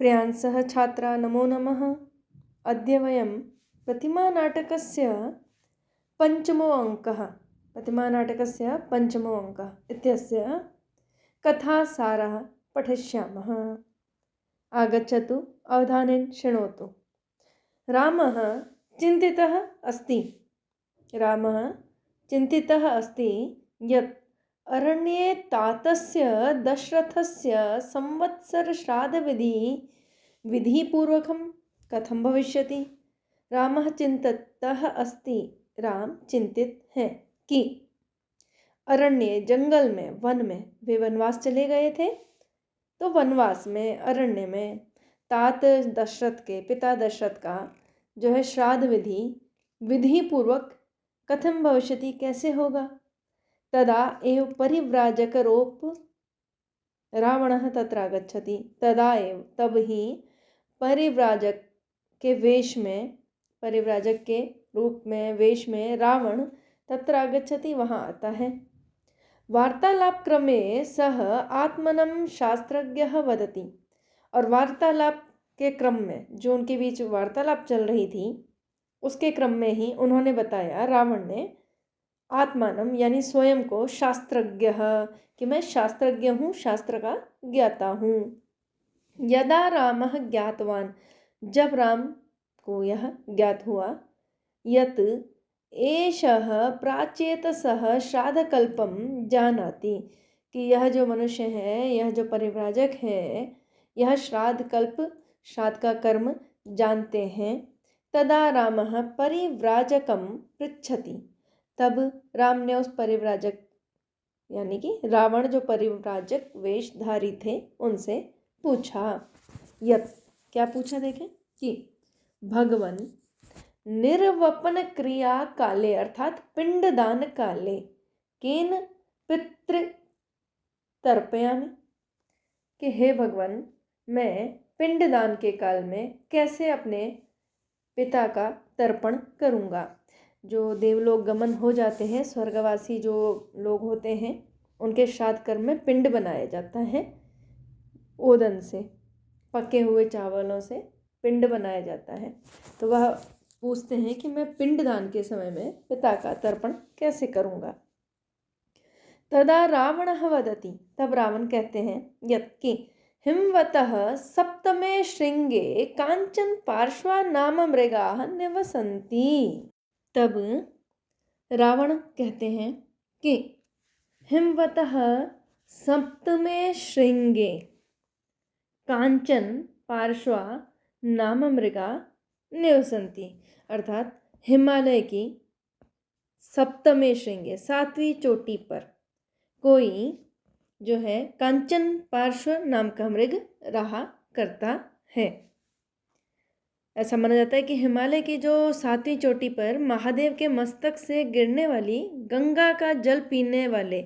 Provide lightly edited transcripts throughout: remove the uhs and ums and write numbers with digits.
प्रियांसः छात्रा नमो नमः। अद्य वयं प्रतिमानाटकस्य पञ्चमो अङ्कः इत्यस्य कथासारः पठिष्यामः। आगच्छतु, अवधानेन शृणोतु। रामः चिन्तितः अस्ति यत् अरण्ये तातस्य दशरथस्य संवत्सरश्राद्धविधिपूर्वकं कथं भविष्यति। राम चिंतित है कि अरण्य जंगल में वन में वे वनवास चले गए थे, तो वनवास में अरण्य में तात दशरथ के पिता दशरथ का जो है श्राद्ध विधि पूर्वक कथम भविष्यति कैसे होगा। तदा एव परिव्राजकरूप रावणः तत्र आगच्छति। तब ही परिव्राजक के वेश में रावण तत्र आगच्छति, वहाँ आता है। वार्तालाप क्रमे सह आत्मनं शास्त्रज्ञः वदति। और वार्तालाप के क्रम में, जो उनके बीच वार्तालाप चल रही थी, उसके क्रम में ही उन्होंने बताया, रावण ने, आत्मानम यानी स्वयं को, शास्त्रज्ञ कि मैं शास्त्रज्ञ हूँ, शास्त्र का ज्ञाता हूँ। यदा रामः ज्ञातवान, जब राम को यह ज्ञात हुआ, यत् एषः प्राचेतसः श्राद्धकल्पं जानाति, कि यह जो मनुष्य है, यह जो परिव्राजक है, यह श्राद्ध का कर्म जानते हैं। तदा रामः परिव्राजकं पृच्छति। तब राम ने उस परिव्राजक यानी कि रावण जो परिव्राजक वेशधारी थे, उनसे पूछा। क्या पूछा देखें, कि भगवन निर्वपन क्रिया काले अर्थात पिंडदान काले केन पितृ तर्पयामि, कि हे भगवान, मैं पिंडदान के काल में कैसे अपने पिता का तर्पण करूँगा। जो देवलोक गमन हो जाते हैं, स्वर्गवासी जो लोग होते हैं, उनके श्राद्ध कर्म में पिंड बनाया जाता है। ओदन से, पके हुए चावलों से पिंड बनाया जाता है। तो वह पूछते हैं कि मैं पिंडदान के समय में पिता का तर्पण कैसे करूँगा। तदा रावणः वदति, तब रावण कहते हैं, यत्कि हिमवतः सप्तमे श्रृंगे कांचन पार्श्वा नाम मृगाः निवसन्ति। तब रावण कहते हैं कि हिमवतः सप्तमे श्रृंगे कांचन पार्श्वा नाम मृगा निवसन्ति, अर्थात हिमालय की सप्तमे श्रृंगे, 7वीं चोटी पर कोई जो है कांचन पार्श्व नाम का मृग रहा करता है। ऐसा माना जाता है कि हिमालय की जो 7वीं चोटी पर महादेव के मस्तक से गिरने वाली गंगा का जल पीने वाले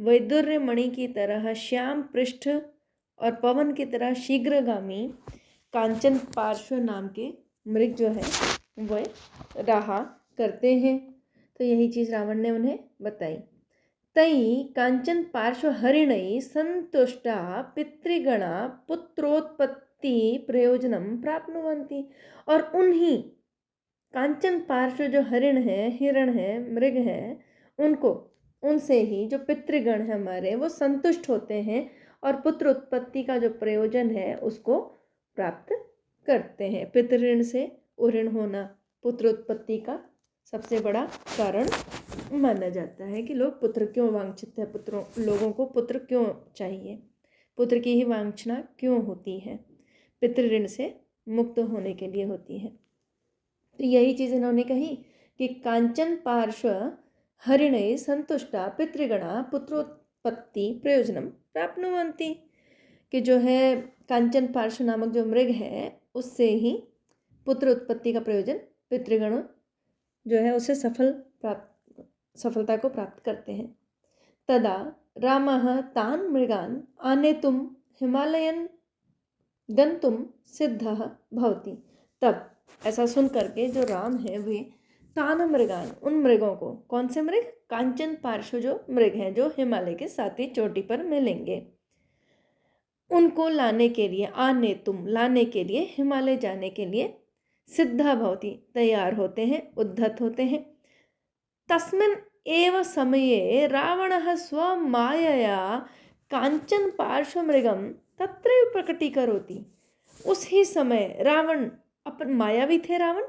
वैदुर्य मणि की तरह श्याम पृष्ठ और पवन की तरह शीघ्रगामी कांचन पार्श्व नाम के मृग जो है वह रहा करते हैं। तो यही चीज़ रावण ने उन्हें बताई। तई कांचन पार्श्व हरिणई संतुष्टा पितृगणा पुत्रोत्पत्ति प्रयोजनम प्राप्नुवन्ति। और उन्हीं कांचन पार्श्व जो हिरण है, मृग है, उनसे ही जो पितृगण है हमारे, वो संतुष्ट होते हैं और पुत्र उत्पत्ति का जो प्रयोजन है उसको प्राप्त करते हैं। पितृऋण से उऋण होना पुत्र उत्पत्ति का सबसे बड़ा कारण माना जाता है कि लोग पुत्र क्यों वांछित है, लोगों को पुत्र क्यों चाहिए, पुत्र की ही वांछना क्यों होती है, पितृऋण से मुक्त होने के लिए होती है। तो यही चीज़ इन्होंने कही कि कांचन पार्श्व हरिणे संतुष्टा पितृगणा पुत्रोत्पत्ति प्रयोजनम प्राप्नुवन्ति, कि जो है कांचन पार्श्व नामक जो मृग है, उससे ही पुत्र उत्पत्ति का प्रयोजन पितृगण जो है उसे सफलता को प्राप्त करते हैं। तदा रामः तान् मृगान् आनेतुं हिमालयन् गन्तुं सिद्धः भवति। तब ऐसा सुन करके जो राम है वे तान मृगान, उन मृगों को, कौन से मृग, कांचन पार्श्व जो मृग हैं जो हिमालय के 7वीं चोटी पर मिलेंगे, उनको लाने के लिए, आने तुम लाने के लिए, हिमालय जाने के लिए सिद्धा भवति, तैयार होते हैं, उद्धत होते हैं। तस्मिन् एव समये रावणः स्वमायया कांचन पार्श्वमृगं तत्रैव प्रकटीकरोति। उस ही समय रावण, अपन मायावी थे रावण,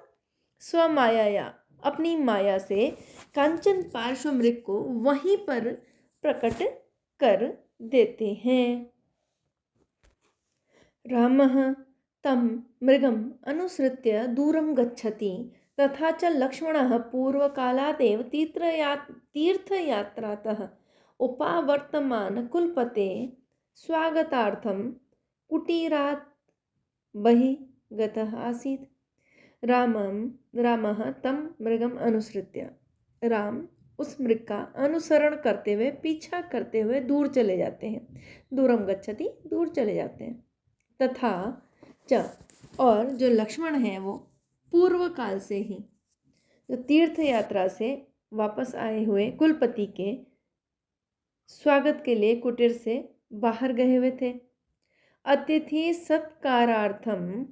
स्वमायया अपनी माया से कांचन पार्श्वमृग को वहीं पर प्रकट कर देते हैं। रामः तं मृगम् अनुसृत्य दूरं गच्छति, तथा च लक्ष्मणः पूर्वकालादेव तीर्थयात्रातः उपावर्तमान कुलपते स्वागतार्थं कुटीरात् बहिः गतः आसीत्। रामः तं मृगम् अनुसृत्य, राम उस मृग का अनुसरण करते हुए, पीछा करते हुए दूर चले जाते हैं। दूरम गच्छति, दूर चले जाते हैं। तथा च, और जो लक्ष्मण हैं वो पूर्व काल से ही, जो तीर्थ यात्रा से वापस आए हुए कुलपति के स्वागत के लिए कुटीर से बाहर गए हुए थे। अतिथि सत्कारार्थम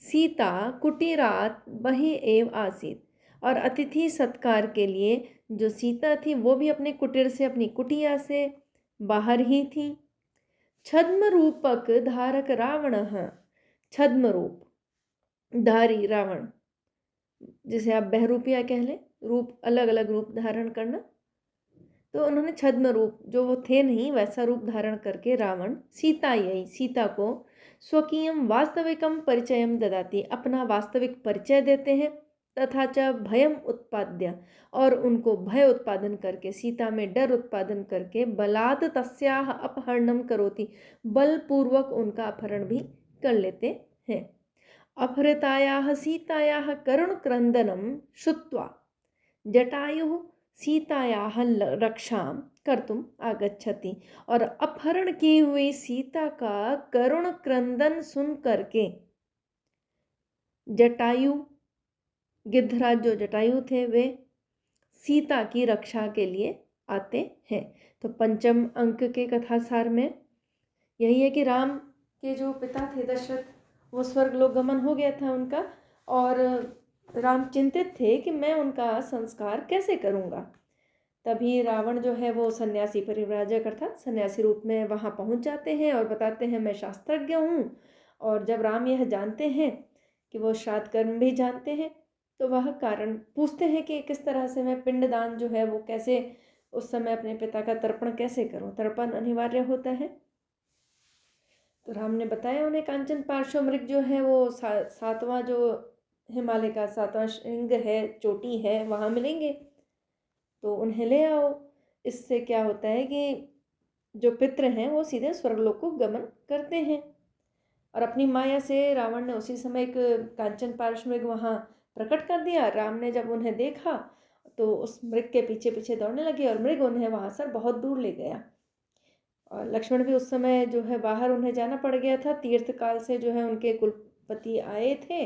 सीता कुटीरात बहिः एव आसीत्, और अतिथि सत्कार के लिए जो सीता थी वो भी अपने कुटीर से, अपनी कुटिया से बाहर ही थी। छद्म रूपक धारक रावणः, छद्म रूप धारी रावण, जिसे आप बहरूपिया कह लें, रूप अलग अलग रूप धारण करना, तो उन्होंने छद्म रूप, जो वो थे नहीं वैसा रूप धारण करके रावण सीता को स्वकीयम वास्तविकम परिचयम ददाति, अपना वास्तविक परिचय देते हैं। तथा च भयम उत्पाद्य, और उनको भय उत्पादन करके, सीता में डर उत्पादन करके, बलात् तस्याः अपहरणम करोति, बलपूर्वक उनका अपहरण भी कर लेते हैं। अपहृतायाः सीतायाः करुणक्रंदनम श्रुत्वा जटायुः सीतायाः रक्षां कर्तुम आगच्छति, और अपहरण की हुई सीता का करुण क्रंदन सुन करके जटायु, गिद्धराज जो जटायु थे, वे सीता की रक्षा के लिए आते हैं। तो पंचम अंक के कथासार में यही है कि राम के जो पिता थे दशरथ, वो स्वर्गलोक गमन हो गया था उनका, और राम चिंतित थे कि मैं उनका संस्कार कैसे करूँगा। तभी रावण जो है वो सन्यासी परिव्राजक अर्थात सन्यासी रूप में वहाँ पहुँच जाते हैं और बताते हैं मैं शास्त्रज्ञ हूँ। और जब राम यह जानते हैं कि वो श्राद्ध कर्म भी जानते हैं, तो वह कारण पूछते हैं कि किस तरह से मैं पिंडदान जो है वो कैसे, उस समय अपने पिता का तर्पण कैसे करूँ, तर्पण अनिवार्य होता है। तो राम ने बताया उन्हें कांचन पार्श्वमृग जो है वो सातवां, जो हिमालय का सातवां श्रृंग है, चोटी है, वहाँ मिलेंगे, तो उन्हें ले आओ। इससे क्या होता है कि जो पितृ हैं वो सीधे स्वर्गलोक को गमन करते हैं। और अपनी माया से रावण ने उसी समय एक कांचन पार्श्वमृग वहाँ प्रकट कर दिया। राम ने जब उन्हें देखा तो उस मृग के पीछे पीछे दौड़ने लगे, और मृग उन्हें वहाँ से बहुत दूर ले गया। और लक्ष्मण भी उस समय जो है बाहर उन्हें जाना पड़ गया था, तीर्थ काल से जो है उनके कुलपति आए थे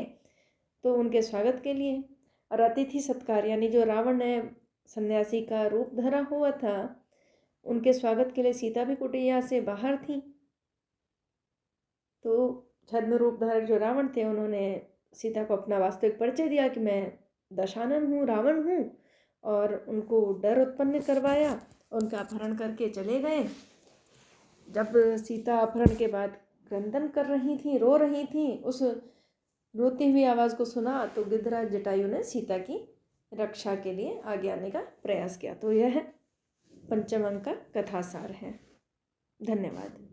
तो उनके स्वागत के लिए। और अतिथि सत्कार, यानी जो रावण ने सन्यासी का रूप धरा हुआ था, उनके स्वागत के लिए सीता भी कुटिया से बाहर थी। तो छद्म रूप धारक जो रावण थे, उन्होंने सीता को अपना वास्तविक परिचय दिया कि मैं दशानन हूँ, रावण हूँ, और उनको डर उत्पन्न करवाया, उनका अपहरण करके चले गए। जब सीता अपहरण के बाद क्रंदन कर रही थी, रो रही थी, उस रोती हुई आवाज़ को सुना तो गिद्धराज जटायु ने सीता की रक्षा के लिए आगे आने का प्रयास किया। तो यह पंचम अंक का कथासार है। धन्यवाद।